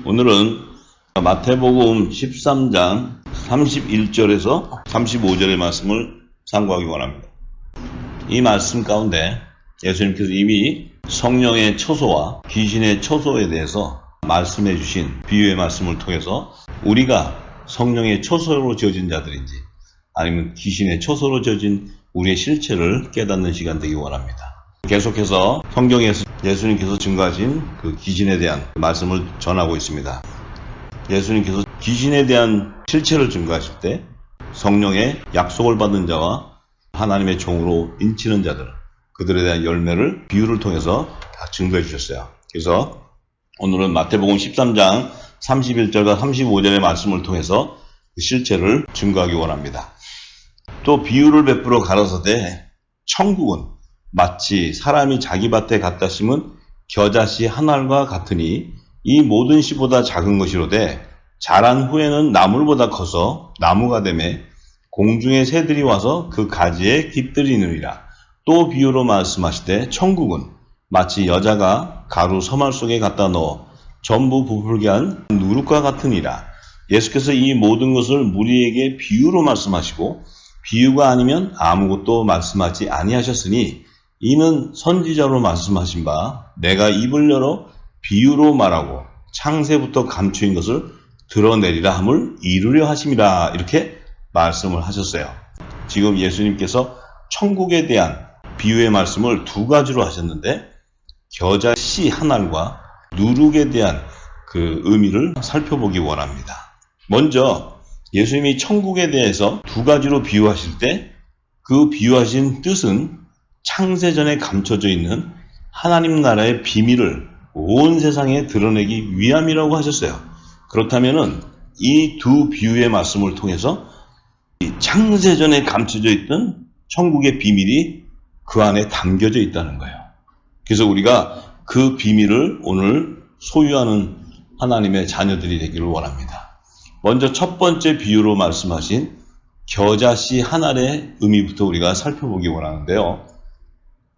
오늘은 마태복음 13장 31절에서 35절의 말씀을 상고하기 원합니다. 이 말씀 가운데 예수님께서 이미 성령의 처소와 귀신의 처소에 대해서 말씀해 주신 비유의 말씀을 통해서 우리가 성령의 처소로 지어진 자들인지 아니면 귀신의 처소로 지어진 우리의 실체를 깨닫는 시간 되기 원합니다. 계속해서 성경에서 예수님께서 증거하신 그 귀신에 대한 말씀을 전하고 있습니다. 예수님께서 귀신에 대한 실체를 증거하실 때 성령의 약속을 받은 자와 하나님의 종으로 인치는 자들, 그들에 대한 열매를 비유를 통해서 다 증거해 주셨어요. 그래서 오늘은 마태복음 13장 31절과 35절의 말씀을 통해서 그 실체를 증거하기 원합니다. 또 비유를 베풀어 가라사대 천국은 마치 사람이 자기 밭에 갖다 심은 겨자씨 한 알과 같으니 이 모든 씨보다 작은 것이로되 자란 후에는 나물보다 커서 나무가 되매 공중의 새들이 와서 그 가지에 깃들이느니라. 또 비유로 말씀하시되 천국은 마치 여자가 가루 서말 속에 갖다 넣어 전부 부풀게 한 누룩과 같으니라. 예수께서 이 모든 것을 무리에게 비유로 말씀하시고 비유가 아니면 아무것도 말씀하지 아니하셨으니 이는 선지자로 말씀하신 바 내가 입을 열어 비유로 말하고 창세부터 감추인 것을 드러내리라 함을 이루려 하심이라. 이렇게 말씀을 하셨어요. 지금 예수님께서 천국에 대한 비유의 말씀을 두 가지로 하셨는데 겨자 씨 한 알과 누룩에 대한 그 의미를 살펴보기 원합니다. 먼저 예수님이 천국에 대해서 두 가지로 비유하실 때 그 비유하신 뜻은 창세전에 감춰져 있는 하나님 나라의 비밀을 온 세상에 드러내기 위함이라고 하셨어요. 그렇다면은 이 두 비유의 말씀을 통해서 이 창세전에 감춰져 있던 천국의 비밀이 그 안에 담겨져 있다는 거예요. 그래서 우리가 그 비밀을 오늘 소유하는 하나님의 자녀들이 되기를 원합니다. 먼저 첫 번째 비유로 말씀하신 겨자씨 한 알의 의미부터 우리가 살펴보기 원하는데요.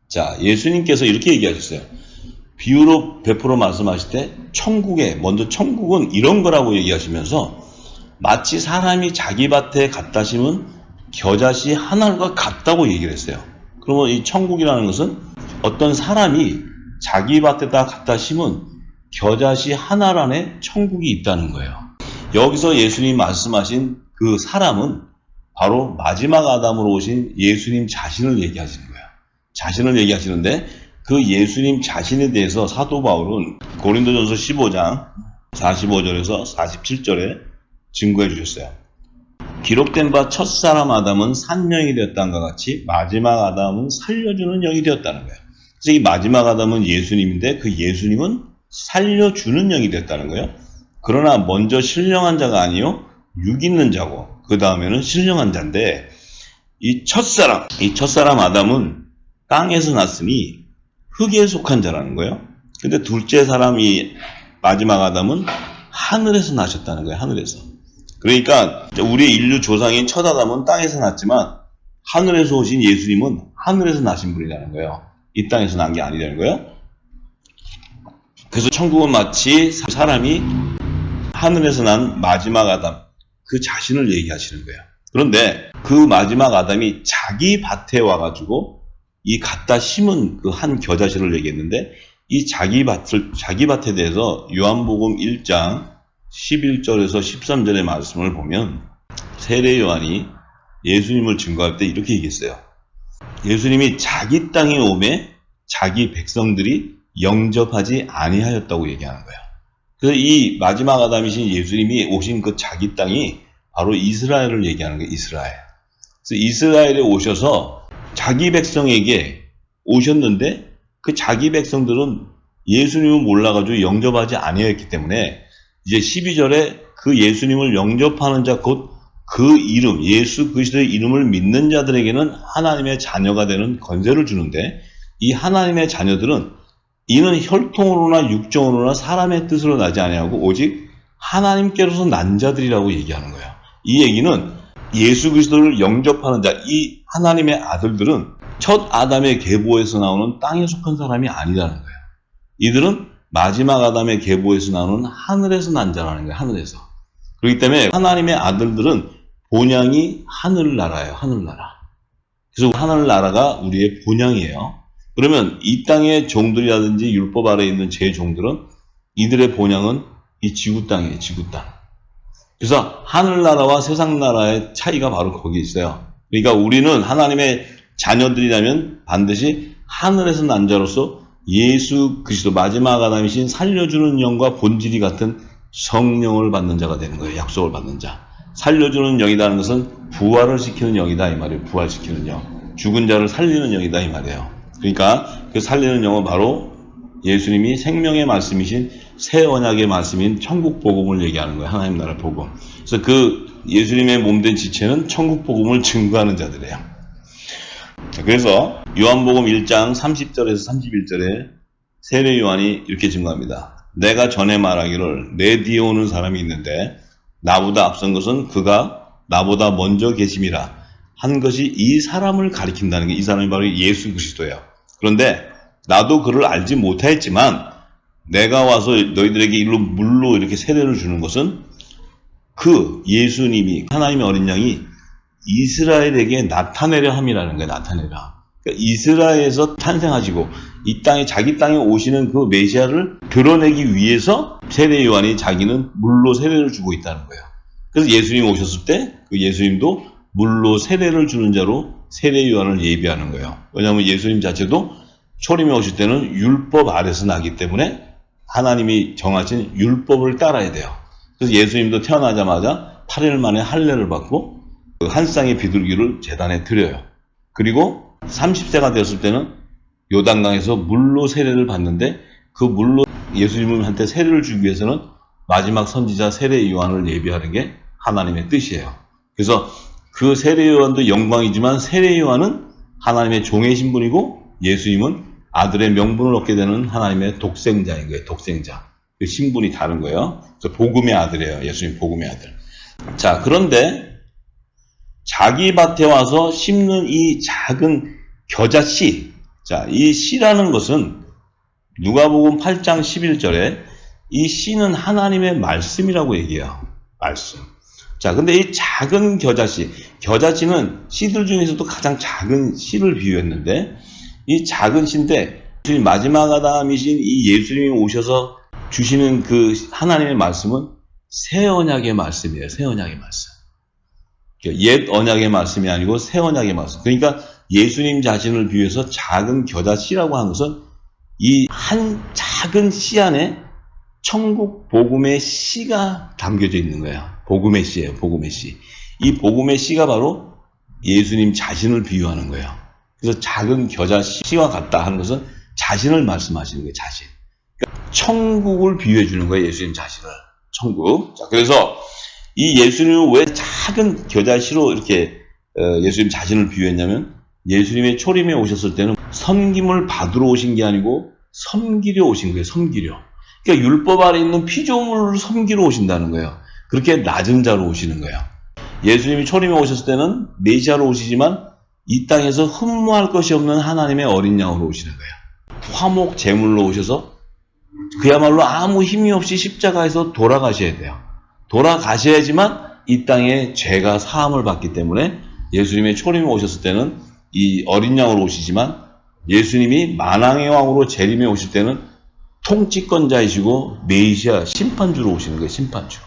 자, 예수님께서 이렇게 얘기하셨어요. 비유로 베풀어 말씀하실 때 먼저 천국은 이런 거라고 얘기하시면서 마치 사람이 자기 밭에 갖다 심은 겨자씨 한 알과 같다고 얘기를 했어요. 그러면 이 천국이라는 것은 어떤 사람이 자기 밭에다 갖다 심은 겨자씨 한 알 안에 천국이 있다는 거예요. 여기서 예수님 말씀하신 그 사람은 바로 마지막 아담으로 오신 예수님 자신을 얘기하시는 거예요. 자신을 얘기하시는데 그 예수님 자신에 대해서 사도 바울은 고린도전서 15장 45절에서 47절에 증거해 주셨어요. 기록된 바 첫사람 아담은 산영이 되었다는 것 같이 마지막 아담은 살려주는 영이 되었다는 거예요. 그래서 이 마지막 아담은 예수님인데 그 예수님은 살려주는 영이 되었다는 거예요. 그러나 먼저 신령한 자가 아니요 육 있는 자고 그 다음에는 신령한 자인데 이 첫사람 아담은 땅에서 났으니 흙에 속한 자라는 거예요. 근데 둘째 사람이 마지막 아담은 하늘에서 나셨다는 거예요. 하늘에서. 그러니까 우리의 인류 조상인 첫 아담은 땅에서 났지만 하늘에서 오신 예수님은 하늘에서 나신 분이라는 거예요. 이 땅에서 난 게 아니라는 거예요. 그래서 천국은 마치 사람이 하늘에서 난 마지막 아담 그 자신을 얘기하시는 거예요. 그런데 그 마지막 아담이 자기 밭에 와가지고 이 갖다 심은 그 한 겨자씨를 얘기했는데 이 자기 밭에 대해서 요한복음 1장 11절에서 13절의 말씀을 보면 세례 요한이 예수님을 증거할 때 이렇게 얘기했어요. 예수님이 자기 땅에 오매 자기 백성들이 영접하지 아니하였다고 얘기하는 거예요. 그래서 이 마지막 아담이신 예수님이 오신 그 자기 땅이 바로 이스라엘을 얘기하는 거예요. 이스라엘. 그래서 이스라엘에 오셔서 자기 백성에게 오셨는데 그 자기 백성들은 예수님을 몰라가지고 영접하지 아니하였기 때문에 이제 12절에 그 예수님을 영접하는 자 곧 그 이름 예수 그리스도의 이름을 믿는 자들에게는 하나님의 자녀가 되는 권세를 주는데 이 하나님의 자녀들은 이는 혈통으로나 육정으로나 사람의 뜻으로 나지 아니하고 오직 하나님께로서 난 자들이라고 얘기하는 거예요. 이 얘기는 예수 그리스도를 영접하는 자, 이 하나님의 아들들은 첫 아담의 계보에서 나오는 땅에 속한 사람이 아니라는 거예요. 이들은 마지막 아담의 계보에서 나오는 하늘에서 난 자라는 거예요. 하늘에서. 그렇기 때문에 하나님의 아들들은 본향이 하늘나라예요. 하늘나라. 그래서 하늘나라가 우리의 본향이에요. 그러면 이 땅의 종들이라든지 율법 아래에 있는 제 종들은 이들의 본향은 이 지구 땅이에요. 지구 땅. 그래서 하늘나라와 세상나라의 차이가 바로 거기 있어요. 그러니까 우리는 하나님의 자녀들이라면 반드시 하늘에서 난 자로서 예수 그리스도 마지막 아담이신 살려주는 영과 본질이 같은 성령을 받는 자가 되는 거예요. 약속을 받는 자. 살려주는 영이라는 것은 부활을 시키는 영이다 이 말이에요. 부활시키는 영. 죽은 자를 살리는 영이다 이 말이에요. 그러니까 그 살리는 영은 바로 예수님이 생명의 말씀이신 새 언약의 말씀인 천국 복음을 얘기하는 거예요. 하나님 나라 복음. 그래서 그 예수님의 몸된 지체는 천국 복음을 증거하는 자들이에요. 그래서 요한복음 1장 30절에서 31절에 세례 요한이 이렇게 증거합니다. 내가 전에 말하기를 내 뒤에 오는 사람이 있는데 나보다 앞선 것은 그가 나보다 먼저 계심이라 한 것이 이 사람을 가리킨다는 게 이 사람이 바로 예수 그리스도예요. 그런데 나도 그를 알지 못하였지만 내가 와서 너희들에게 일로 물로 이렇게 세례를 주는 것은 그 예수님이 하나님의 어린 양이 이스라엘에게 나타내려 함이라는 거예요. 나타내라. 그러니까 이스라엘에서 탄생하시고 이 땅에 자기 땅에 오시는 그 메시아를 드러내기 위해서 세례 요한이 자기는 물로 세례를 주고 있다는 거예요. 그래서 예수님 오셨을 때 그 예수님도 물로 세례를 주는 자로 세례 요한을 예비하는 거예요. 왜냐하면 예수님 자체도 초림에 오실 때는 율법 아래서 나기 때문에 하나님이 정하신 율법을 따라야 돼요. 그래서 예수님도 태어나자마자 8일 만에 할례를 받고 그 한 쌍의 비둘기를 제단에 드려요. 그리고 30세가 되었을 때는 요단강에서 물로 세례를 받는데 그 물로 예수님한테 세례를 주기 위해서는 마지막 선지자 세례 요한을 예비하는 게 하나님의 뜻이에요. 그래서 그 세례 요한도 영광이지만 세례 요한은 하나님의 종의 신분이고 예수님은 아들의 명분을 얻게 되는 하나님의 독생자인 거예요. 독생자. 그 신분이 다른 거예요. 그래서 복음의 아들이에요. 예수님 복음의 아들. 자, 그런데 자기 밭에 와서 심는 이 작은 겨자씨. 자, 이 씨라는 것은 누가복음 8장 11절에 이 씨는 하나님의 말씀이라고 얘기해요. 말씀. 자, 근데 이 작은 겨자씨. 겨자씨는 씨들 중에서도 가장 작은 씨를 비유했는데 이 작은 씨인데 마지막 아담이신 이 예수님이 오셔서 주시는 그 하나님의 말씀은 새 언약의 말씀이에요. 새 언약의 말씀. 옛 언약의 말씀이 아니고 새 언약의 말씀. 그러니까 예수님 자신을 비유해서 작은 겨자씨라고 하는 것은 이 한 작은 씨 안에 천국 복음의 씨가 담겨져 있는 거예요. 복음의 씨예요. 복음의 씨. 이 복음의 씨가 바로 예수님 자신을 비유하는 거예요. 그래서 작은 겨자씨와 같다 하는 것은 자신을 말씀하시는 거예요. 자신. 그러니까 천국을 비유해 주는 거예요. 예수님 자신을. 천국. 자, 그래서 이 예수님은 왜 작은 겨자씨로 이렇게 예수님 자신을 비유했냐면 예수님의 초림에 오셨을 때는 섬김을 받으러 오신 게 아니고 섬기려 오신 거예요. 섬기려. 그러니까 율법 아래 있는 피조물을 섬기러 오신다는 거예요. 그렇게 낮은 자로 오시는 거예요. 예수님이 초림에 오셨을 때는 메시아로 오시지만 이 땅에서 흠모할 것이 없는 하나님의 어린 양으로 오시는 거예요. 화목 제물로 오셔서 그야말로 아무 힘이 없이 십자가에서 돌아가셔야 돼요. 돌아가셔야지만 이 땅에 죄가 사함을 받기 때문에 예수님의 초림에 오셨을 때는 이 어린 양으로 오시지만 예수님이 만왕의 왕으로 재림에 오실 때는 통치권자이시고 메시아 심판주로 오시는 거예요. 심판주.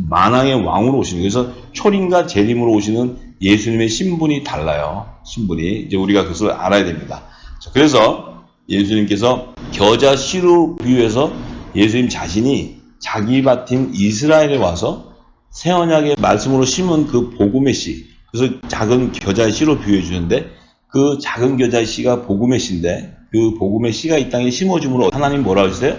만왕의 왕으로 오시는 거예요. 그래서 초림과 재림으로 오시는 예수님의 신분이 달라요. 신분이. 이제 우리가 그것을 알아야 됩니다. 자, 그래서 예수님께서 겨자씨로 비유해서 예수님 자신이 자기 밭인 이스라엘에 와서 새 언약의 말씀으로 심은 그 복음의 씨. 그래서 작은 겨자씨로 비유해 주는데 그 작은 겨자씨가 복음의 씨인데 그 복음의 씨가 이 땅에 심어줌으로 하나님 뭐라 하셨어요?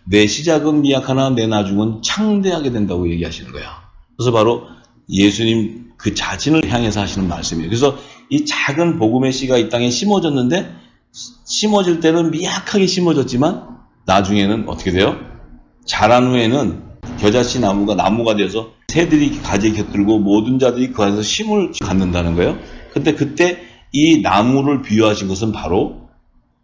내 시작은 미약하나 내 나중은 창대하게 된다고 얘기하시는 거예요. 그래서 바로 예수님 그 자신을 향해서 하시는 말씀이에요. 그래서 이 작은 복음의 씨가 이 땅에 심어졌는데 심어질 때는 미약하게 심어졌지만 나중에는 어떻게 돼요? 자란 후에는 겨자씨 나무가 되어서 새들이 가지에 곁들고 모든 자들이 그 안에서 쉼을 갖는다는 거예요. 근데 그때 이 나무를 비유하신 것은 바로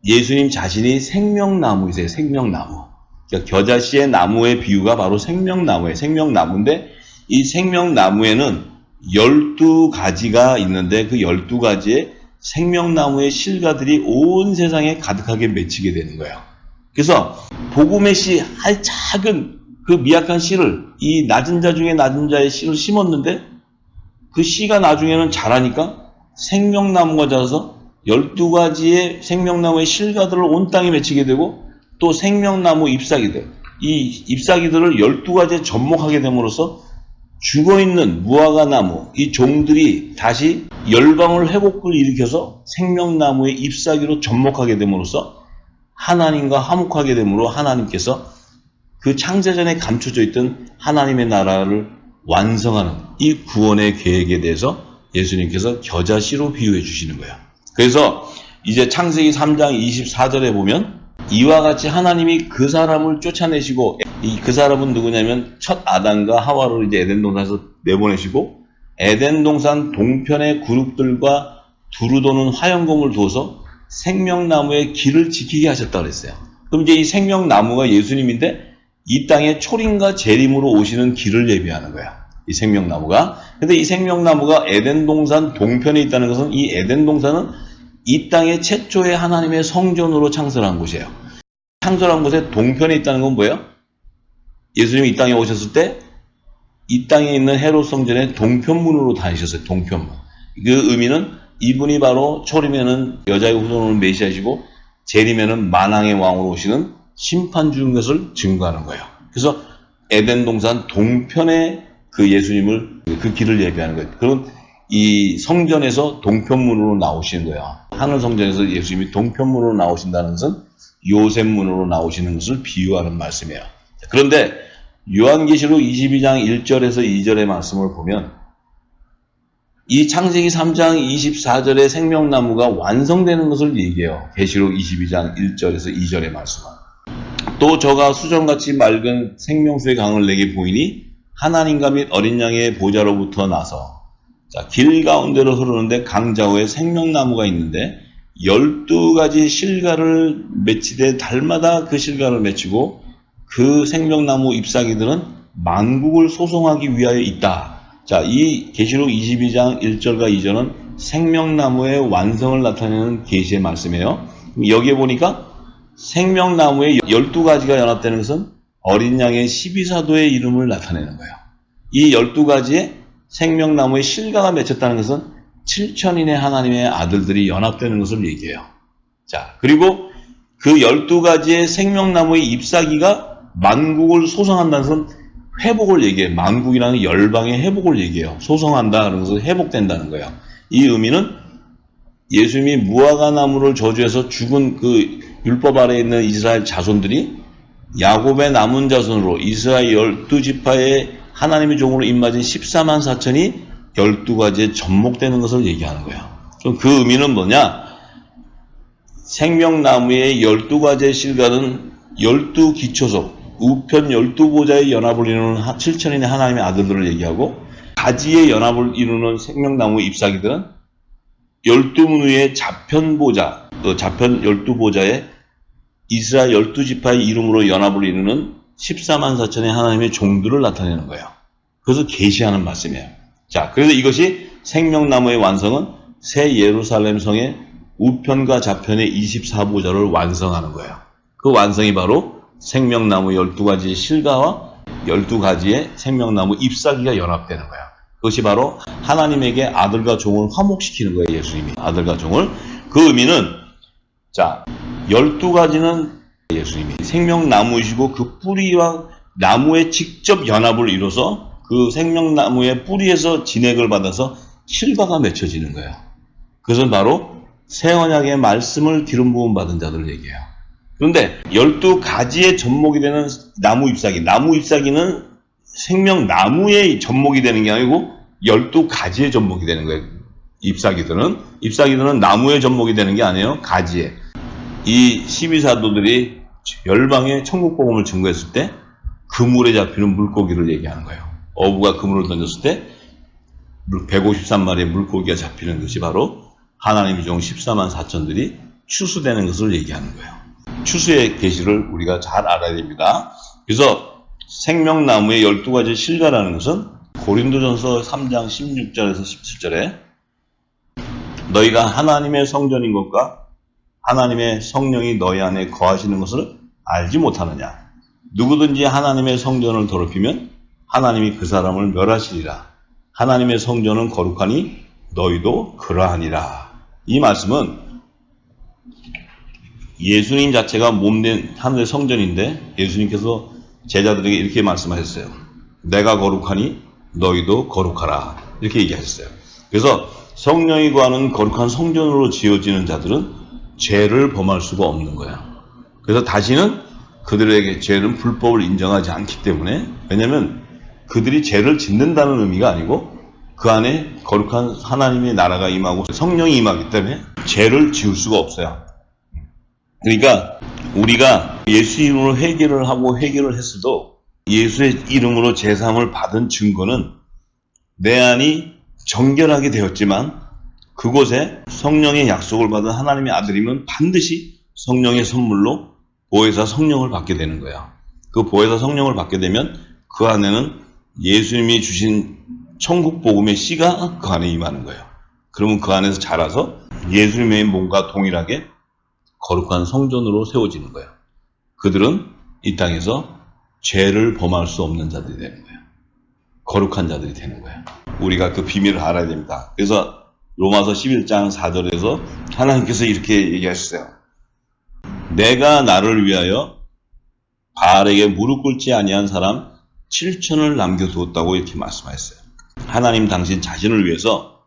예수님 자신이 생명나무이세요. 생명나무. 그러니까 겨자씨의 나무의 비유가 바로 생명나무예요. 생명나무인데 이 생명나무에는 12가지가 있는데 그 12가지의 생명나무의 실과들이 온 세상에 가득하게 맺히게 되는 거예요. 그래서 복음의 씨, 아주 작은 그 미약한 씨를 이 낮은 자 중에 낮은 자의 씨를 심었는데 그 씨가 나중에는 자라니까 생명나무가 자라서 12가지의 생명나무의 실과들을 온 땅에 맺히게 되고 또 생명나무 잎사귀들, 이 잎사귀들을 12가지에 접목하게 됨으로써 죽어있는 무화과나무, 이 종들이 다시 열방울 회복을 일으켜서 생명나무의 잎사귀로 접목하게 됨으로써 하나님과 화목하게 되므로 하나님께서 그 창세전에 감춰져 있던 하나님의 나라를 완성하는 이 구원의 계획에 대해서 예수님께서 겨자씨로 비유해 주시는 거예요. 그래서 이제 창세기 3장 24절에 보면 이와 같이 하나님이 그 사람을 쫓아내시고 그 사람은 누구냐면 첫 아담과 하와를 이제 에덴 동산에서 내보내시고 에덴 동산 동편의 그룹들과 두루 도는 화영검을 두어서 생명나무의 길을 지키게 하셨다고 그랬어요. 그럼 이제 이 생명나무가 예수님인데 이 땅에 초림과 재림으로 오시는 길을 예비하는 거야. 이 생명나무가. 근데 이 생명나무가 에덴 동산 동편에 있다는 것은 이 에덴 동산은 이 땅의 최초의 하나님의 성전으로 창설한 곳이에요. 창설한 곳에 동편에 있다는 건 뭐예요? 예수님이 이 땅에 오셨을 때 이 땅에 있는 헤롯 성전의 동편문으로 다니셨어요. 동편문. 그 의미는 이분이 바로 초림에는 여자의 후손으로 메시아시고 재림에는 만왕의 왕으로 오시는 심판주인 것을 증거하는 거예요. 그래서 에덴 동산 동편에 그 예수님을 그 길을 예비하는 거예요. 그럼 이 성전에서 동편문으로 나오시는 거예요. 하늘 성전에서 예수님이 동편문으로 나오신다는 것은 요셉문으로 나오시는 것을 비유하는 말씀이에요. 그런데 요한계시록 22장 1절에서 2절의 말씀을 보면 이 창세기 3장 24절의 생명나무가 완성되는 것을 얘기해요. 계시록 22장 1절에서 2절의 말씀은. 또 저가 수정같이 맑은 생명수의 강을 내게 보이니 하나님과 및 어린 양의 보좌로부터 나서 길 가운데로 흐르는데 강 좌우에 생명나무가 있는데 12가지 실과를 맺히되 달마다 그 실과를 맺히고 그 생명나무 잎사귀들은 만국을 소송하기 위하여 있다. 자, 이 계시록 22장 1절과 2절은 생명나무의 완성을 나타내는 계시의 말씀이에요. 여기에 보니까 생명나무의 12가지가 연합되는 것은 어린 양의 12사도의 이름을 나타내는 거예요. 이 12가지의 생명나무의 실과가 맺혔다는 것은 7천인의 하나님의 아들들이 연합되는 것을 얘기해요. 자, 그리고 그 12가지의 생명나무의 잎사귀가 만국을 소성한다는 것은 회복을 얘기해요. 만국이라는 열방의 회복을 얘기해요. 소성한다는 것은 회복된다는 거예요. 이 의미는 예수님이 무화과나무를 저주해서 죽은 그 율법 아래에 있는 이스라엘 자손들이 야곱의 남은 자손으로 이스라엘 12지파의 하나님의 종으로 입맞은 14만 4천이 12가지에 접목되는 것을 얘기하는 거예요. 그럼 그 의미는 뭐냐? 생명나무의 12가지의 실과는 12기초속, 우편 12보좌의 연합을 이루는 7천인의 하나님의 아들들을 얘기하고 가지의 연합을 이루는 생명나무 잎사귀들은 12문 위의 자편보좌, 또 자편 12보좌의 이스라엘 12지파의 이름으로 연합을 이루는 14만 4천의 하나님의 종들을 나타내는 거예요. 그래서 계시하는 말씀이에요. 자, 그래서 이것이 생명나무의 완성은 새 예루살렘 성의 우편과 좌편의 24보좌를 완성하는 거예요. 그 완성이 바로 생명나무 12가지의 실과와 12가지의 생명나무 잎사귀가 연합되는 거예요. 그것이 바로 하나님에게 아들과 종을 화목시키는 거예요. 예수님이 아들과 종을. 그 의미는 자, 12가지는 예수님이 생명나무이시고 그 뿌리와 나무의 직접 연합을 이뤄서 그 생명나무의 뿌리에서 진액을 받아서 실과가 맺혀지는 거예요. 그것은 바로 새 언약의 말씀을 기름 부음 받은 자들을 얘기해요. 그런데 12가지의 접목이 되는 나무 잎사귀, 나무 잎사귀는 생명나무의 접목이 되는 게 아니고 12가지의 접목이 되는 거예요. 잎사귀들은 나무의 접목이 되는 게 아니에요. 가지에. 이 12사도들이 열방의 천국 복음을 증거했을 때 그물에 잡히는 물고기를 얘기하는 거예요. 어부가 그물을 던졌을 때 153마리의 물고기가 잡히는 것이 바로 하나님의 종 14만 4천들이 추수되는 것을 얘기하는 거예요. 추수의 계시를 우리가 잘 알아야 됩니다. 그래서 생명나무의 12가지 실과라는 것은 고린도전서 3장 16절에서 17절에 너희가 하나님의 성전인 것과 하나님의 성령이 너희 안에 거하시는 것을 알지 못하느냐. 누구든지 하나님의 성전을 더럽히면 하나님이 그 사람을 멸하시리라. 하나님의 성전은 거룩하니 너희도 그러하니라. 이 말씀은 예수님 자체가 몸된 하늘의 성전인데 예수님께서 제자들에게 이렇게 말씀하셨어요. 내가 거룩하니 너희도 거룩하라. 이렇게 얘기하셨어요. 그래서 성령이 거하는 거룩한 성전으로 지어지는 자들은 죄를 범할 수가 없는 거야. 그래서 다시는 그들에게 죄는 불법을 인정하지 않기 때문에, 왜냐하면 그들이 죄를 짓는다는 의미가 아니고 그 안에 거룩한 하나님의 나라가 임하고 성령이 임하기 때문에 죄를 지을 수가 없어요. 그러니까 우리가 예수 이름으로 회개를 하고 회개를 했어도 예수의 이름으로 제사함을 받은 증거는 내 안이 정결하게 되었지만 그곳에 성령의 약속을 받은 하나님의 아들이면 반드시 성령의 선물로 보혜사 성령을 받게 되는 거예요. 그 보혜사 성령을 받게 되면 그 안에는 예수님이 주신 천국 복음의 씨가 그 안에 임하는 거예요. 그러면 그 안에서 자라서 예수님의 몸과 동일하게 거룩한 성전으로 세워지는 거예요. 그들은 이 땅에서 죄를 범할 수 없는 자들이 되는 거예요. 거룩한 자들이 되는 거예요. 우리가 그 비밀을 알아야 됩니다. 그래서 로마서 11장 4절에서 하나님께서 이렇게 얘기하셨어요. 내가 나를 위하여 바알에게 무릎 꿇지 아니한 사람 7천을 남겨두었다고 이렇게 말씀하셨어요. 하나님 당신 자신을 위해서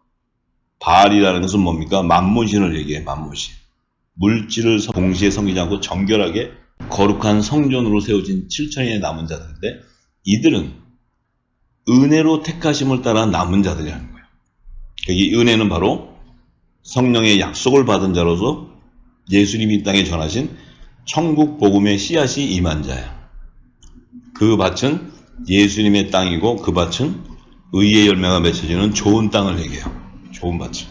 바알이라는 것은 뭡니까? 만문신을 얘기해요. 만문신. 물질을 동시에 섬기지 않고 정결하게 거룩한 성전으로 세워진 7천의 남은 자들인데 이들은 은혜로 택하심을 따라 남은 자들이라는 거예요. 이 은혜는 바로 성령의 약속을 받은 자로서 예수님이 이 땅에 전하신 천국 복음의 씨앗이 임한 자예요. 그 밭은 예수님의 땅이고 그 밭은 의의 열매가 맺혀지는 좋은 땅을 얘기해요. 좋은 밭을.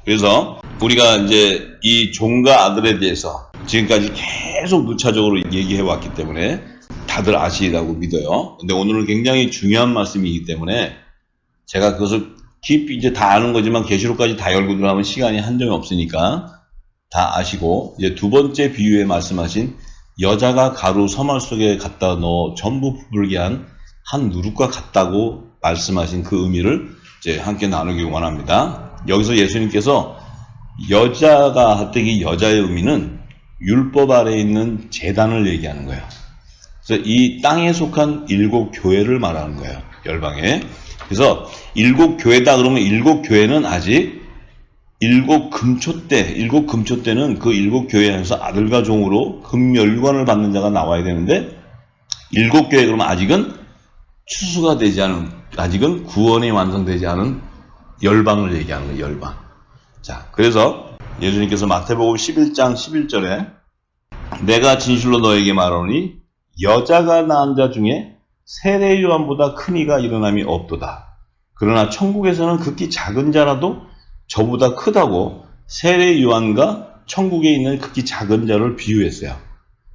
그래서 우리가 이제 이 종과 아들에 대해서 지금까지 계속 누차적으로 얘기해 왔기 때문에 다들 아시리라고 믿어요. 근데 오늘은 굉장히 중요한 말씀이기 때문에 제가 그것을 깊이 이제 다 아는 거지만 계시록까지 다 열고 들어가면 시간이 한정이 없으니까 다 아시고, 이제 두 번째 비유에 말씀하신 여자가 가루 서말 속에 갖다 넣어 전부 부풀게 한 누룩과 같다고 말씀하신 그 의미를 이제 함께 나누기 원합니다. 여기서 예수님께서 여자가 하되기 여자의 의미는 율법 아래에 있는 제단을 얘기하는 거예요. 그래서 이 땅에 속한 7교회를 말하는 거예요. 열방에. 그래서 7교회다 그러면 7교회는 아직 7금초 때는 그 7교회 안에서 아들과 종으로 금멸관을 받는 자가 나와야 되는데 7교회 그러면 아직은 추수가 되지 않은, 아직은 구원이 완성되지 않은 열방을 얘기하는 거예요. 열방. 자, 그래서 예수님께서 마태복음 11장 11절에 내가 진실로 너에게 말하노니 여자가 낳은 자 중에 세례 요한보다 큰 이가 일어남이 없도다. 그러나 천국에서는 극히 작은 자라도 저보다 크다고 세례 요한과 천국에 있는 극히 작은 자를 비유했어요.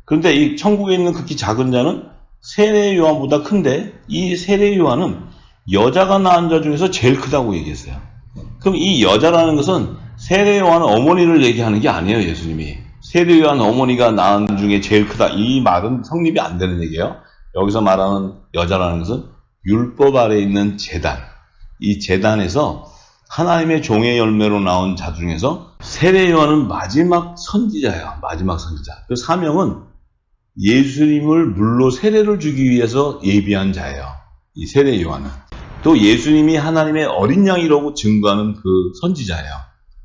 그런데 이 천국에 있는 극히 작은 자는 세례 요한보다 큰데 이 세례 요한은 여자가 낳은 자 중에서 제일 크다고 얘기했어요. 그럼 이 여자라는 것은 세례 요한 어머니를 얘기하는 게 아니에요. 예수님이 세례 요한 어머니가 낳은 중에 제일 크다, 이 말은 성립이 안 되는 얘기예요. 여기서 말하는 여자라는 것은 율법 아래에 있는 제단, 이 제단에서 하나님의 종의 열매로 나온 자 중에서 세례 요한은 마지막 선지자예요. 마지막 선지자. 그 사명은 예수님을 물로 세례를 주기 위해서 예비한 자예요. 이 세례 요한은. 또 예수님이 하나님의 어린 양이라고 증거하는 그 선지자예요.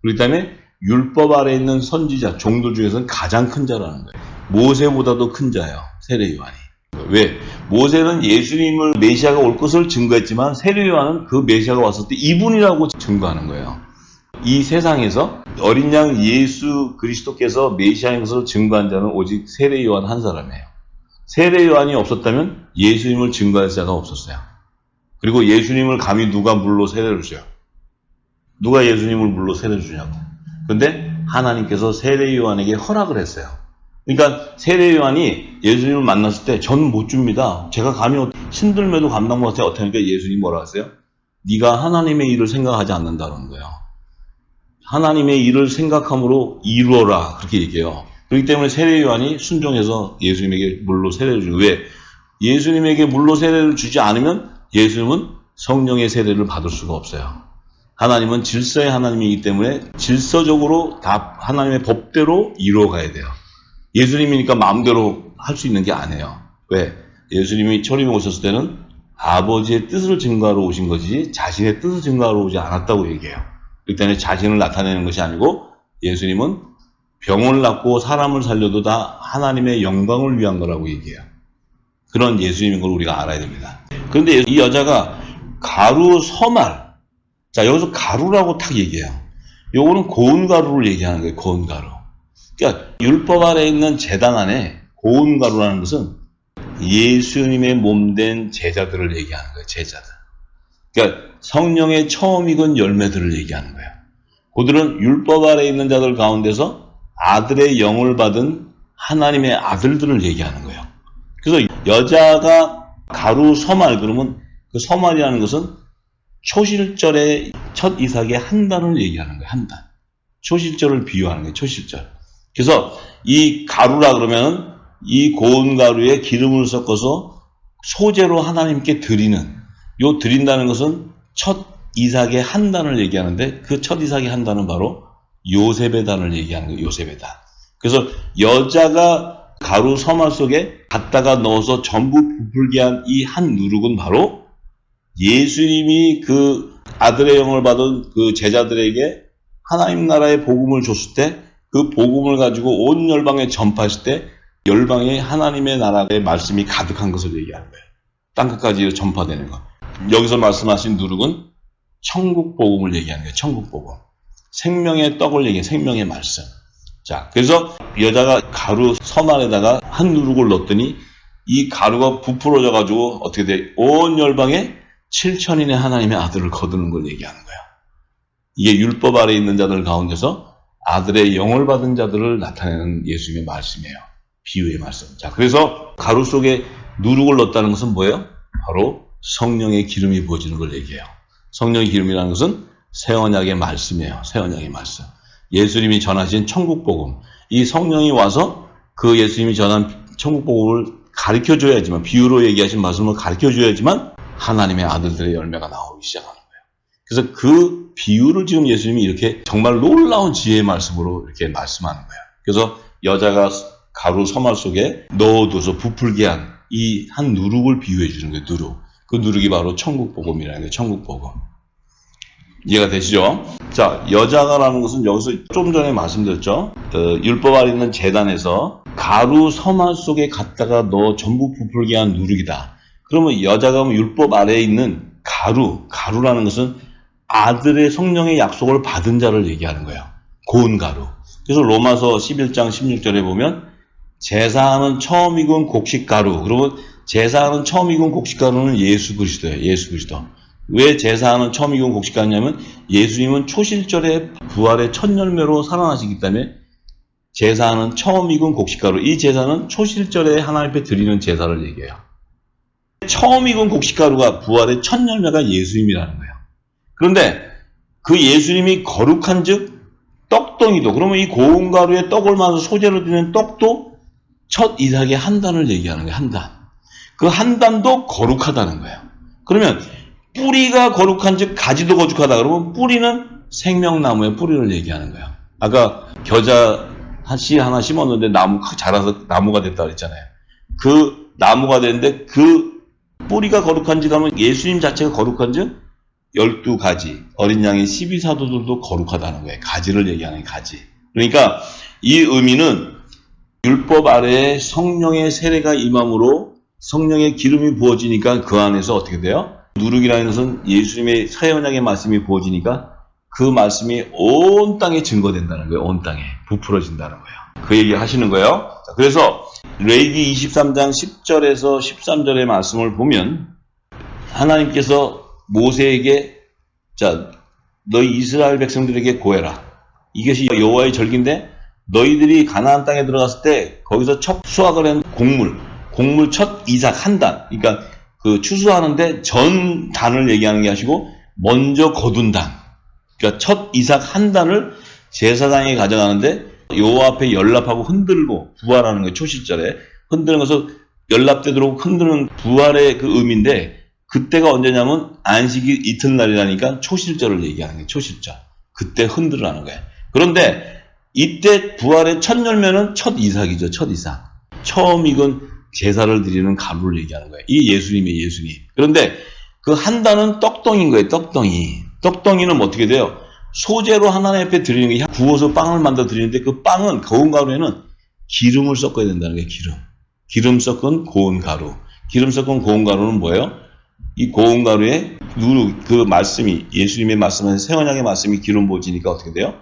그렇기 때문에 율법 아래에 있는 선지자, 종들 중에서는 가장 큰 자라는 거예요. 모세보다도 큰 자예요. 세례 요한이. 왜? 모세는 예수님을 메시아가 올 것을 증거했지만 세례 요한은 그 메시아가 왔을 때 이분이라고 증거하는 거예요. 이 세상에서 어린 양 예수 그리스도께서 메시아인 것을 증거한 자는 오직 세례 요한 한 사람이에요. 세례 요한이 없었다면 예수님을 증거할 자가 없었어요. 그리고 예수님을 감히 누가 물로 세례를 줘요? 누가 예수님을 물로 세례를 주냐고. 근데 하나님께서 세례 요한에게 허락을 했어요. 그러니까 세례 요한이 예수님을 만났을 때 저는 못 줍니다. 제가 감히 신들매도 감당 못해 어떻게 하니까 예수님이 뭐라 하세요? 네가 하나님의 일을 생각하지 않는다는 거예요. 하나님의 일을 생각함으로 이루어라 그렇게 얘기해요. 그렇기 때문에 세례 요한이 순종해서 예수님에게 물로 세례를 주는 왜? 예수님에게 물로 세례를 주지 않으면 예수님은 성령의 세례를 받을 수가 없어요. 하나님은 질서의 하나님이기 때문에 질서적으로 다 하나님의 법대로 이루어가야 돼요. 예수님이니까 마음대로 할 수 있는 게 아니에요. 왜? 예수님이 초림에 오셨을 때는 아버지의 뜻을 증거하러 오신 거지 자신의 뜻을 증거하러 오지 않았다고 얘기해요. 그렇기 때문에 자신을 나타내는 것이 아니고 예수님은 병을 낫고 사람을 살려도 다 하나님의 영광을 위한 거라고 얘기해요. 그런 예수님인 걸 우리가 알아야 됩니다. 그런데 이 여자가 가루 서말, 자 여기서 가루라고 딱 얘기해요. 요거는 고운 가루를 얘기하는 거예요. 고운 가루. 그러니까 율법 아래 있는 제단 안에 고운 가루라는 것은 예수님의 몸된 제자들을 얘기하는 거예요. 제자들. 그러니까 성령의 처음 익은 열매들을 얘기하는 거예요. 그들은 율법 아래 있는 자들 가운데서 아들의 영을 받은 하나님의 아들들을 얘기하는 거예요. 그래서 여자가 가루 서말 그러면 그 서말이라는 것은 초실절의 첫 이삭의 한 단을 얘기하는 거예요. 한 단. 초실절을 비유하는 거예요. 초실절. 그래서 이 가루라 그러면 이 고운 가루에 기름을 섞어서 소재로 하나님께 드리는, 요 드린다는 것은 첫 이삭의 한 단을 얘기하는데 그 첫 이삭의 한 단은 바로 요셉의 단을 얘기하는 거예요. 요셉의 단. 그래서 여자가 가루 서말 속에 갖다가 넣어서 전부 부풀게 한 이 한 누룩은 바로 예수님이 그 아들의 영을 받은 그 제자들에게 하나님 나라의 복음을 줬을 때 그 복음을 가지고 온 열방에 전파했을 때 열방에 하나님의 나라의 말씀이 가득한 것을 얘기하는 거예요. 땅끝까지 전파되는 것. 여기서 말씀하신 누룩은 천국 복음을 얘기하는 거예요. 천국 복음. 생명의 떡을 얘기해요. 생명의 말씀. 자, 그래서 여자가 가루 서말에다가 한 누룩을 넣었더니 이 가루가 부풀어져 가지고 어떻게 돼? 온 열방에 7천인의 하나님의 아들을 거두는 걸 얘기하는 거예요. 이게 율법 아래 있는 자들 가운데서 아들의 영을 받은 자들을 나타내는 예수님의 말씀이에요. 비유의 말씀. 자, 그래서 가루 속에 누룩을 넣었다는 것은 뭐예요? 바로 성령의 기름이 부어지는 걸 얘기해요. 성령의 기름이라는 것은 새 언약의 말씀이에요. 새 언약의 말씀. 예수님이 전하신 천국복음. 이 성령이 와서 그 예수님이 전한 천국복음을 가르쳐줘야지만, 비유로 얘기하신 말씀을 가르쳐줘야지만 하나님의 아들들의 열매가 나오기 시작하는 거예요. 그래서 그 비유를 지금 예수님이 이렇게 정말 놀라운 지혜의 말씀으로 이렇게 말씀하는 거예요. 그래서 여자가 가루 서말 속에 넣어둬서 부풀게 한 이 한 누룩을 비유해 주는 거예요. 누룩. 그 누룩이 바로 천국복음이라는 거예요. 천국복음. 이해가 되시죠? 자, 여자가라는 것은 여기서 좀 전에 말씀드렸죠. 율법 아래 있는 제단에서 가루 서말 속에 갖다가 넣어 전부 부풀게 한 누룩이다. 그러면 여자가 율법 아래에 있는 가루라는 것은 아들의 성령의 약속을 받은 자를 얘기하는 거예요. 고운 가루. 그래서 로마서 11장 16절에 보면 제사하는 처음 익은 곡식가루. 그러면 제사하는 처음 익은 곡식가루는 예수 그리스도예요. 예수 그리스도. 왜 제사하는 처음 익은 곡식가루냐면 예수님은 초실절의 부활의 첫 열매로 살아나시기 때문에 제사하는 처음 익은 곡식가루. 이 제사는 초실절에 하나님 앞에 드리는 제사를 얘기해요. 처음 익은 곡식가루가 부활의 첫 열매가 예수님이라는 거예요. 그런데 그 예수님이 거룩한 즉 떡덩이도, 그러면 이 고운 가루에 떡을 만들어 소재로 드리는 떡도 첫 이삭의 한 단을 얘기하는 거예요. 한 단. 그 한 단도 거룩하다는 거예요. 그러면 뿌리가 거룩한 즉 가지도 거룩하다. 그러면 뿌리는 생명나무의 뿌리를 얘기하는 거예요. 아까 겨자 씨 하나 심었는데 나무가 자라서 나무가 됐다 그랬잖아요. 그 나무가 됐는데 그 뿌리가 거룩한 즉 하면 예수님 자체가 거룩한 즉 12가지, 어린 양의 12사도들도 거룩하다는 거예요. 가지를 얘기하는 가지. 그러니까 이 의미는 율법 아래에 성령의 세례가 임함으로 성령의 기름이 부어지니까 그 안에서 어떻게 돼요? 누룩이라는 것은 예수님의 새 언약의 말씀이 부어지니까 그 말씀이 온 땅에 증거된다는 거예요. 온 땅에 부풀어진다는 거예요. 그 얘기 하시는 거예요. 자, 그래서 레위기 23장 10절에서 13절의 말씀을 보면 하나님께서 모세에게 자, 너희 이스라엘 백성들에게 고해라. 이것이 여호와의 절기인데 너희들이 가나안 땅에 들어갔을 때 거기서 첫 수확을 한 곡물 첫 이삭 한 단, 그러니까 그 추수하는데 전 단을 얘기하는 게 아니고 먼저 거둔 단, 그러니까 첫 이삭 한 단을 제사장이 가져가는데 여호와 앞에 연납하고 흔들고 부활하는 거예요. 초실절에 흔드는 것을 연납되도록 흔드는 부활의 그 의미인데, 그때가 언제냐면 안식일 이튿날이라니까 초실절을 얘기하는 거예요. 초실절. 그때 흔들으라는 거예요. 그런데 이때 부활의 첫 열매는 첫 이삭이죠. 첫 이삭. 처음 익은 제사를 드리는 가루를 얘기하는 거예요. 이 예수님의 예수님. 그런데 그 한 단은 떡덩이인 거예요. 떡덩이. 떡덩이는 어떻게 돼요? 소재로 하나님 앞에 드리는 게 구워서 빵을 만들어 드리는데, 그 빵은 고운 가루에는 기름을 섞어야 된다는 거예요. 기름 섞은 고운 가루. 기름 섞은 고운 가루는 뭐예요? 이 고운 가루에 그 말씀이, 예수님의 말씀은 새 언약의 말씀이 기름 부어지니까 어떻게 돼요?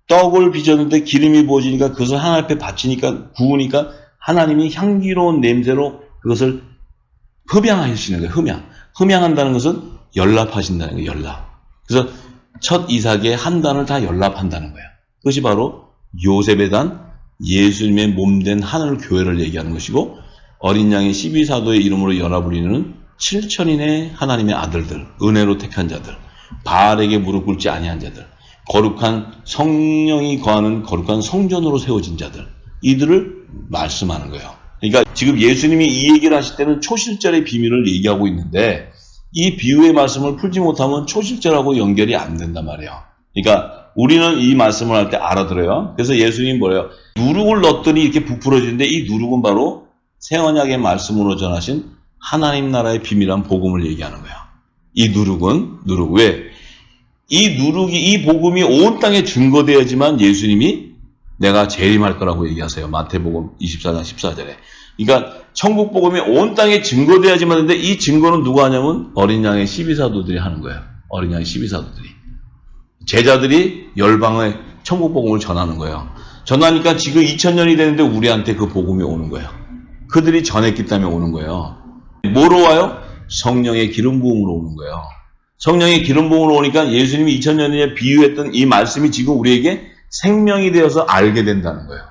떡을 빚었는데 기름이 부어지니까 그것을 하나님 앞에 바치니까, 구우니까 하나님이 향기로운 냄새로 그것을 흡양하시는 거예요. 흡양한다는 것은 연납하신다는 거예요. 연납. 그래서 첫 이삭의 한 단을 다 연납한다는 거예요. 그것이 바로 요셉의 단, 예수님의 몸된 하늘 교회를 얘기하는 것이고, 어린 양의 12사도의 이름으로 연합을 이루는 7천인의 하나님의 아들들, 은혜로 택한 자들, 바알에게 무릎 꿇지 아니한 자들, 거룩한 성령이 거하는 거룩한 성전으로 세워진 자들, 이들을 말씀하는 거예요. 그러니까 지금 예수님이 이 얘기를 하실 때는 초실절의 비밀을 얘기하고 있는데, 이 비유의 말씀을 풀지 못하면 초실절하고 연결이 안 된단 말이에요. 그러니까 우리는 이 말씀을 할 때 알아들어요. 그래서 예수님이 뭐래요? 누룩을 넣었더니 이렇게 부풀어지는데, 이 누룩은 바로 새 언약의 말씀으로 전하신 하나님 나라의 비밀한 복음을 얘기하는 거예요. 이 누룩은 왜? 이 복음이 온 땅에 증거되어야지만 예수님이 내가 재림할 거라고 얘기하세요. 마태복음 24장 14절에. 그러니까 천국 복음이 온 땅에 증거돼야지만 하는데, 이 증거는 누가 하냐면 어린 양의 12사도들이 하는 거예요. 어린 양의 12사도들이. 제자들이 열방에 천국 복음을 전하는 거예요. 전하니까 지금 2000년이 되는데 우리한테 그 복음이 오는 거예요. 그들이 전했기 때문에 오는 거예요. 뭐로 와요? 성령의 기름 부음으로 오는 거예요. 성령의 기름 부음으로 오니까 예수님이 2000년에 비유했던 이 말씀이 지금 우리에게 생명이 되어서 알게 된다는 거예요.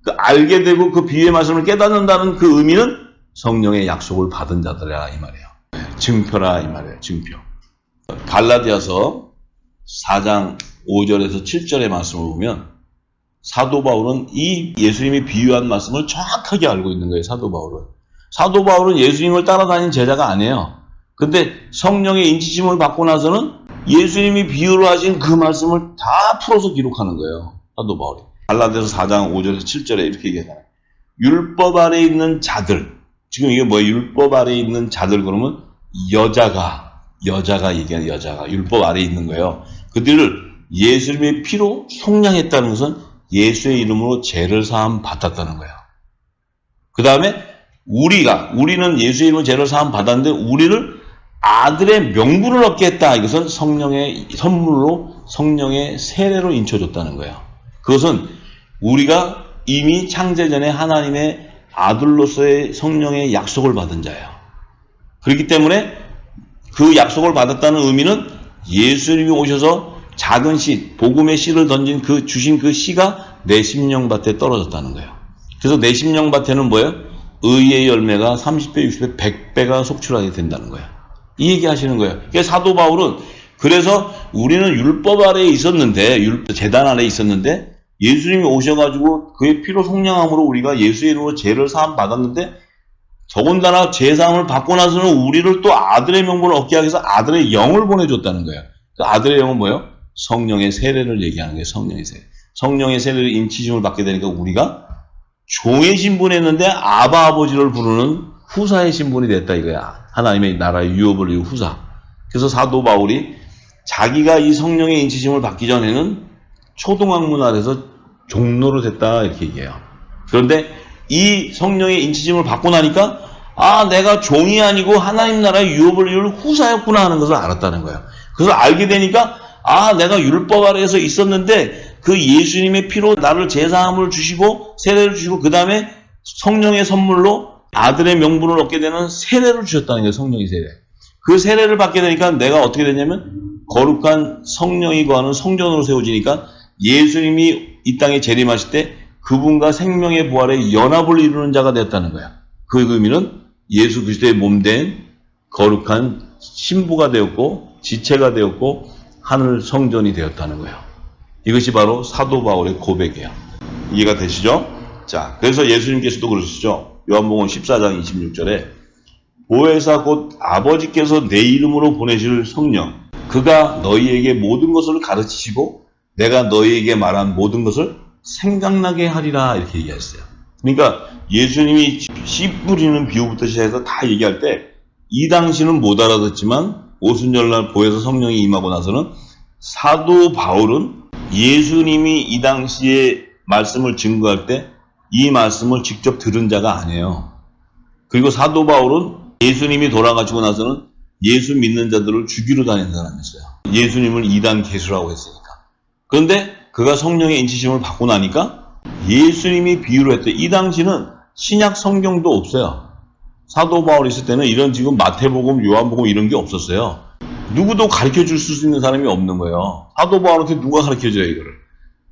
그 알게 되고 그 비유의 말씀을 깨닫는다는 그 의미는 성령의 약속을 받은 자들이라 이 말이에요. 증표라 이 말이에요. 증표. 갈라디아서 4장 5절에서 7절의 말씀을 보면 사도 바울은 이 예수님이 비유한 말씀을 정확하게 알고 있는 거예요. 사도 바울은 예수님을 따라다닌 제자가 아니에요. 근데 성령의 인치심을 받고 나서는 예수님이 비유로 하신 그 말씀을 다 풀어서 기록하는 거예요. 사도 바울이. 갈라디아서 4장 5절에서 7절에 이렇게 얘기하잖아요. 율법 아래 있는 자들. 지금 이게 뭐예요? 율법 아래 있는 자들 그러면 여자가 얘기하는 여자가 율법 아래 있는 거예요. 그들을 예수님의 피로 속량했다는 것은 예수의 이름으로 죄를 사함 받았다는 거예요. 그 다음에 우리는 예수의 이름으로 죄를 사함 받았는데 우리를 아들의 명분을 얻게 했다. 이것은 성령의 선물로 성령의 세례로 인쳐줬다는 거예요. 그것은 우리가 이미 창세전에 하나님의 아들로서의 성령의 약속을 받은 자예요. 그렇기 때문에 그 약속을 받았다는 의미는 예수님이 오셔서 작은 씨, 복음의 씨를 던진 주신 그 씨가 내 심령밭에 떨어졌다는 거예요. 그래서 내 심령밭에는 뭐예요? 의의 열매가 30배, 60배, 100배가 속출하게 된다는 거예요. 이 얘기 하시는 거예요. 그러니까 사도 바울은 그래서 우리는 율법 아래에 있었는데, 제단 아래에 있었는데, 예수님이 오셔가지고 그의 피로 속량함으로 우리가 예수의 이름으로 죄를 사함 받았는데, 더군다나 죄 사함을 받고 나서는 우리를 또 아들의 명분을 얻게 하기 위해서 아들의 영을 보내줬다는 거예요. 그 아들의 영은 뭐예요? 성령의 세례를 얘기하는 거예요. 성령의 세례. 성령의 세례를 인치심을 받게 되니까 우리가 종의 신분이었는데 아바 아버지를 부르는 후사의 신분이 됐다 이거야. 하나님의 나라의 유업을 이룬 후사. 그래서 사도 바울이 자기가 이 성령의 인치심을 받기 전에는 초등학문 아래서 종로로 됐다 이렇게 얘기해요. 그런데 이 성령의 인치심을 받고 나니까 내가 종이 아니고 하나님 나라의 유업을 이룰 후사였구나 하는 것을 알았다는 거예요. 그래서 알게 되니까 내가 율법 아래에서 있었는데 그 예수님의 피로 나를 제사함을 주시고 세례를 주시고 그 다음에 성령의 선물로 아들의 명분을 얻게 되는 세례를 주셨다는 거예요. 성령의 세례. 그 세례를 받게 되니까 내가 어떻게 되냐면 거룩한 성령이 거하는 성전으로 세워지니까 예수님이 이 땅에 재림하실 때 그분과 생명의 부활의 연합을 이루는 자가 되었다는 거야. 그 의미는 예수 그리스도의 몸된 거룩한 신부가 되었고 지체가 되었고 하늘 성전이 되었다는 거예요. 이것이 바로 사도 바울의 고백이에요. 이해가 되시죠? 자, 그래서 예수님께서도 그러시죠. 요한복음 14장 26절에 보혜사 곧 아버지께서 내 이름으로 보내실 성령 그가 너희에게 모든 것을 가르치시고 내가 너희에게 말한 모든 것을 생각나게 하리라 이렇게 얘기했어요. 그러니까 예수님이 씨 뿌리는 비유부터 시작해서 다 얘기할 때 이 당시는 못 알아듣지만 오순절날 보혜사 성령이 임하고 나서는 사도 바울은 예수님이 이 당시에 말씀을 증거할 때 이 말씀을 직접 들은 자가 아니에요. 그리고 사도 바울은 예수님이 돌아가시고 나서는 예수 믿는 자들을 죽이러 다니는 사람이었어요. 예수님을 이단 개수라고 했으니까. 그런데 그가 성령의 인치심을 받고 나니까 예수님이 비유를 했대. 이 당시는 신약 성경도 없어요. 사도 바울이 있을 때는 이런 지금 마태복음, 요한복음 이런 게 없었어요. 누구도 가르쳐 줄 수 있는 사람이 없는 거예요. 사도 바울한테 누가 가르쳐 줘요, 이거를.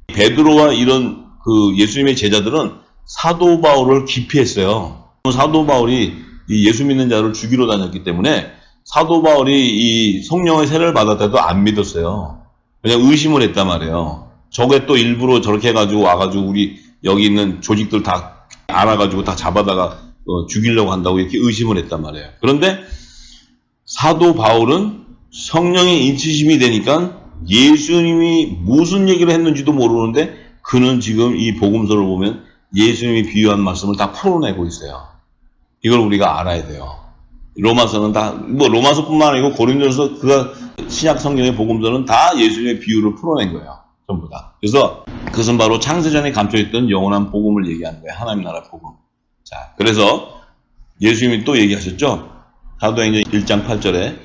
베드로와 이런 그 예수님의 제자들은 사도 바울을 기피했어요. 사도 바울이 이 예수 믿는 자를 죽이러 다녔기 때문에 사도 바울이 이 성령의 세례를 받았다도 안 믿었어요. 그냥 의심을 했단 말이에요. 저게 또 일부러 저렇게 해가지고 와가지고 우리 여기 있는 조직들 다 알아가지고 다 잡아다가 죽이려고 한다고 이렇게 의심을 했단 말이에요. 그런데 사도 바울은 성령의 인치심이 되니까 예수님이 무슨 얘기를 했는지도 모르는데 그는 지금 이 복음서를 보면 예수님이 비유한 말씀을 다 풀어내고 있어요. 이걸 우리가 알아야 돼요. 로마서는 다, 로마서뿐만 아니고 고린도서 그가 신약 성경의 복음서는 다 예수님의 비유를 풀어낸 거예요. 전부 다. 그래서 그것은 바로 창세전에 감춰있던 영원한 복음을 얘기하는 거예요. 하나님 나라 복음. 자, 그래서 예수님이 또 얘기하셨죠. 사도행전 1장 8절에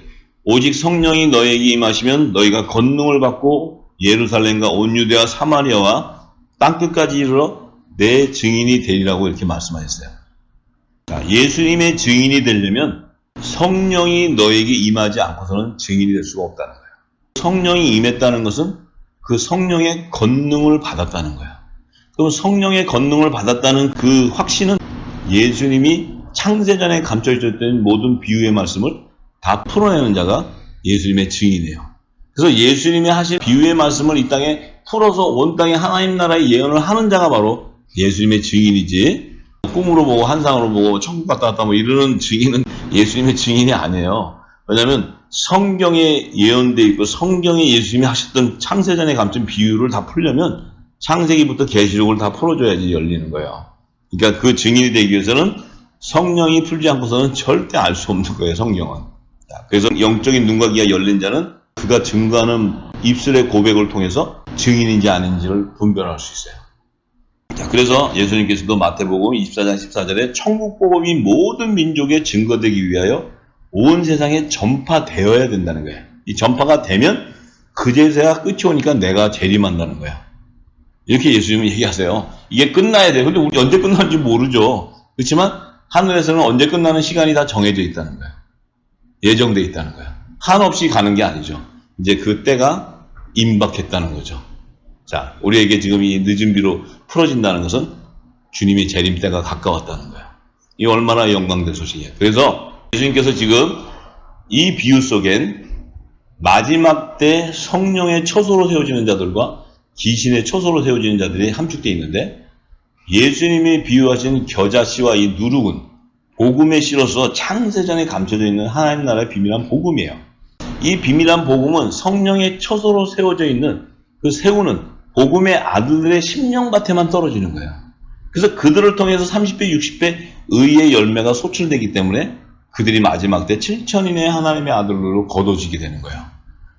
오직 성령이 너에게 임하시면 너희가 권능을 받고 예루살렘과 온 유대와 사마리아와 땅끝까지 이르러 내 증인이 되리라고 이렇게 말씀하셨어요. 자, 예수님의 증인이 되려면 성령이 너에게 임하지 않고서는 증인이 될 수가 없다는 거예요. 성령이 임했다는 것은 그 성령의 권능을 받았다는 거예요. 그럼 성령의 권능을 받았다는 그 확신은 예수님이 창세전에 감춰있었던 모든 비유의 말씀을 다 풀어내는 자가 예수님의 증인이에요. 그래서 예수님이 하신 비유의 말씀을 이 땅에 풀어서 온 땅에 하나님 나라의 예언을 하는 자가 바로 예수님의 증인이지, 꿈으로 보고 환상으로 보고 천국 갔다 왔다 뭐 이러는 증인은 예수님의 증인이 아니에요. 왜냐하면 성경에 예언되어 있고 성경에 예수님이 하셨던 창세전에 감춘 비유를 다 풀려면 창세기부터 계시록을 다 풀어줘야지 열리는 거예요. 그러니까 그 증인이 되기 위해서는 성령이 풀지 않고서는 절대 알 수 없는 거예요, 성경은. 그래서 영적인 눈과 귀가 열린 자는 그가 증거하는 입술의 고백을 통해서 증인인지 아닌지를 분별할 수 있어요. 자, 그래서 예수님께서도 마태복음 24장 14절에 천국 복음이 모든 민족에 증거되기 위하여 온 세상에 전파되어야 된다는 거예요. 이 전파가 되면 그제서야 끝이 오니까 내가 재림한다는 거예요. 이렇게 예수님은 얘기하세요. 이게 끝나야 돼요. 근데 우리 언제 끝날지 모르죠. 그렇지만 하늘에서는 언제 끝나는 시간이 다 정해져 있다는 거예요. 예정되어 있다는 거예요. 한없이 가는 게 아니죠. 이제 그 때가 임박했다는 거죠. 자, 우리에게 지금 이 늦은 비로 풀어진다는 것은 주님의 재림 때가 가까웠다는 거예요. 이 얼마나 영광된 소식이에요. 그래서 예수님께서 지금 이 비유 속엔 마지막 때 성령의 처소로 세워지는 자들과 귀신의 처소로 세워지는 자들이 함축되어 있는데, 예수님이 비유하신 겨자씨와 이 누룩은 복음의 씨로서 창세전에 감춰져 있는 하나님 나라의 비밀한 복음이에요. 이 비밀한 복음은 성령의 처소로 세워져 있는 그 세우는 복음의 아들들의 심령밭에만 떨어지는 거예요. 그래서 그들을 통해서 30배, 60배 의의 열매가 소출되기 때문에 그들이 마지막 때 7천인의 하나님의 아들로 거둬지게 되는 거예요.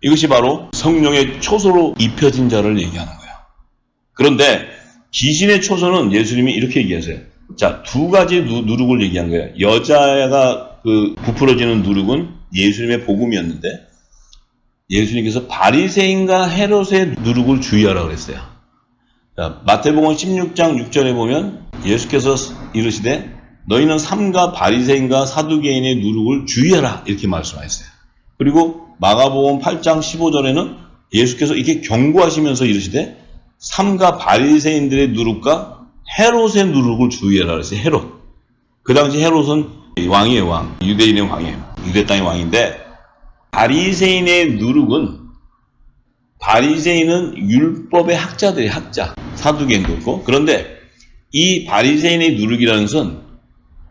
이것이 바로 성령의 초소로 입혀진 자를 얘기하는 거예요. 그런데 귀신의 초소는 예수님이 이렇게 얘기하세요. 자, 두 가지 누룩을 얘기한 거예요. 여자가 그 부풀어지는 누룩은 예수님의 복음이었는데, 예수님께서 바리새인과 헤롯의 누룩을 주의하라고 그랬어요. 자, 마태복음 16장 6절에 보면 예수께서 이르시되 너희는 삼가 바리새인과 사두개인의 누룩을 주의하라 이렇게 말씀하셨어요. 그리고 마가복음 8장 15절에는 예수께서 이렇게 경고하시면서 이르시되 삼가 바리새인들의 누룩과 헤롯의 누룩을 주의하라 그랬어요. 헤롯. 그 당시 헤롯은 왕이에요, 왕. 유대인의 왕이에요. 유대 땅의 왕인데, 바리새인의 누룩은, 바리새인은 율법의 학자들이 학자. 사두개인도 있고. 그런데 이 바리새인의 누룩이라는 것은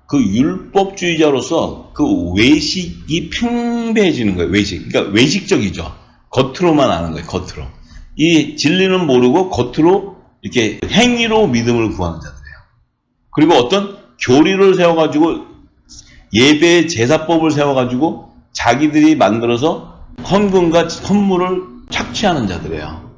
그 율법주의자로서 그 외식이 팽배해지는 거예요, 외식. 그러니까 외식적이죠. 겉으로만 아는 거예요, 겉으로. 이 진리는 모르고 겉으로 이렇게 행위로 믿음을 구하는 자들이에요. 그리고 어떤 교리를 세워가지고 예배의 제사법을 세워가지고 자기들이 만들어서 헌금과 헌물을 착취하는 자들이에요.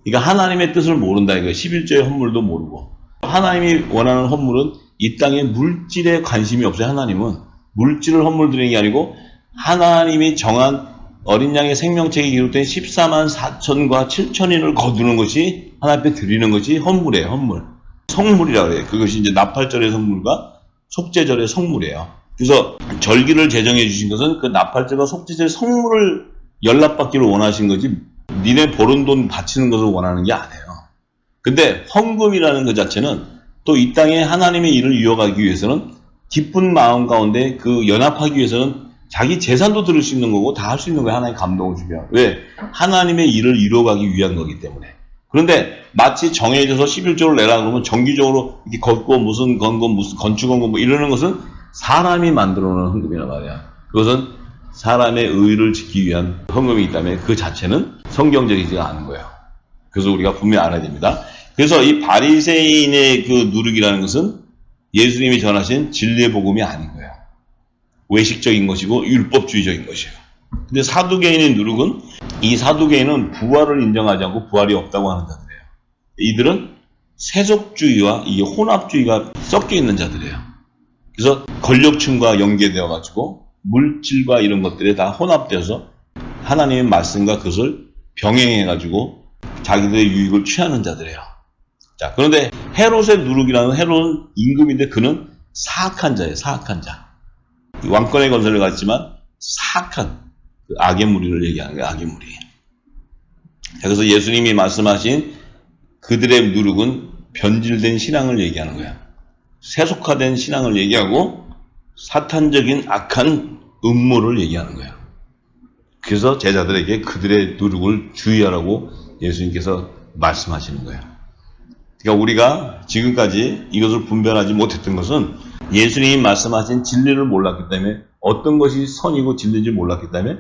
그러니까 하나님의 뜻을 모른다 이거예요. 11조의 헌물도 모르고. 하나님이 원하는 헌물은 이 땅에 물질에 관심이 없어요. 하나님은 물질을 헌물 드리는 게 아니고 하나님이 정한 어린 양의 생명책에 기록된 14만 4천과 7천인을 거두는 것이 하나님 앞에 드리는 것이 헌물이에요. 헌물. 성물이라고 해요. 그것이 이제 나팔절의 성물과 속죄절의 성물이에요. 그래서 절기를 제정해 주신 것은 그 나팔절과 속죄절의 성물을 연락받기를 원하신 거지 니네 버는 돈 바치는 것을 원하는 게 아니에요. 근데 헌금이라는 것 자체는 또 이 땅에 하나님의 일을 이어가기 위해서는 기쁜 마음 가운데 그 연합하기 위해서는 자기 재산도 들을 수 있는 거고 다 할 수 있는 거예요. 하나님의 감동을 주면. 왜? 하나님의 일을 이루어가기 위한 거기 때문에. 그런데 마치 정해져서 11조를 내라 그러면 정기적으로 이렇게 걷고 무슨 건금 무슨 건축헌금 뭐 이러는 것은 사람이 만들어 놓은 헌금이란 말이야. 그것은 사람의 의를 지키기 위한 헌금이기 때문에 그 자체는 성경적이지가 않은 거예요. 그래서 우리가 분명히 알아야 됩니다. 그래서 이 바리새인의 그 누룩이라는 것은 예수님이 전하신 진리의 복음이 아닌 거예요. 외식적인 것이고 율법주의적인 것이에요. 근데 사두개인의 누룩은 이 사두개인은 부활을 인정하지 않고 부활이 없다고 하는 자들이에요. 이들은 세속주의와 이 혼합주의가 섞여 있는 자들이에요. 그래서 권력층과 연계되어 가지고 물질과 이런 것들에 다 혼합되어서 하나님의 말씀과 그것을 병행해 가지고 자기들의 유익을 취하는 자들이에요. 자, 그런데 헤롯의 누룩이라는 헤롯은 임금인데 그는 사악한 자예요. 사악한 자. 왕권의 건설을 갖지만 사악한 그 악의 무리를 얘기하는 거예요. 악의 무리. 자, 그래서 예수님이 말씀하신 그들의 누룩은 변질된 신앙을 얘기하는 거예요. 세속화된 신앙을 얘기하고 사탄적인 악한 음모를 얘기하는 거예요. 그래서 제자들에게 그들의 누룩을 주의하라고 예수님께서 말씀하시는 거예요. 그러니까 우리가 지금까지 이것을 분별하지 못했던 것은 예수님이 말씀하신 진리를 몰랐기 때문에 어떤 것이 선이고 진리인지 몰랐기 때문에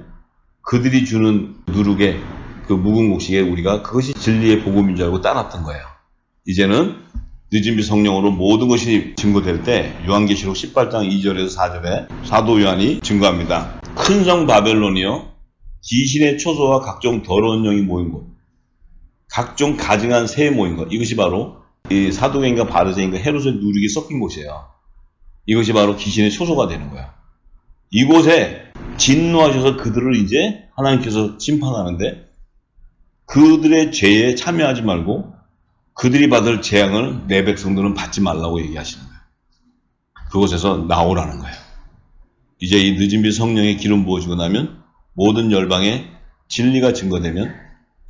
그들이 주는 누룩의 그 묵은 곡식에 우리가 그것이 진리의 복음인 줄 알고 따랐던 거예요. 이제는 늦은 비 성령으로 모든 것이 증거될 때 요한계시록 18장 2절에서 4절에 사도 요한이 증거합니다. 큰 성 바벨론이요 귀신의 초소와 각종 더러운 영이 모인 곳, 각종 가증한 새 모인 것, 이것이 바로 이 사두개인과 바리새인과 헤롯의 누룩이 섞인 곳이에요. 이것이 바로 귀신의 초소가 되는 거야. 이곳에 진노하셔서 그들을 이제 하나님께서 심판하는데 그들의 죄에 참여하지 말고 그들이 받을 재앙을 내 백성들은 받지 말라고 얘기하시는 거예요. 그곳에서 나오라는 거예요. 이제 이 늦은 비 성령의 기름 부어지고 나면 모든 열방에 진리가 증거되면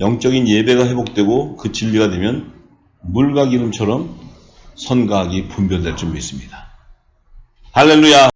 영적인 예배가 회복되고 그 진리가 되면 물과 기름처럼 선과 악이 분별될 줄 믿습니다. 할렐루야.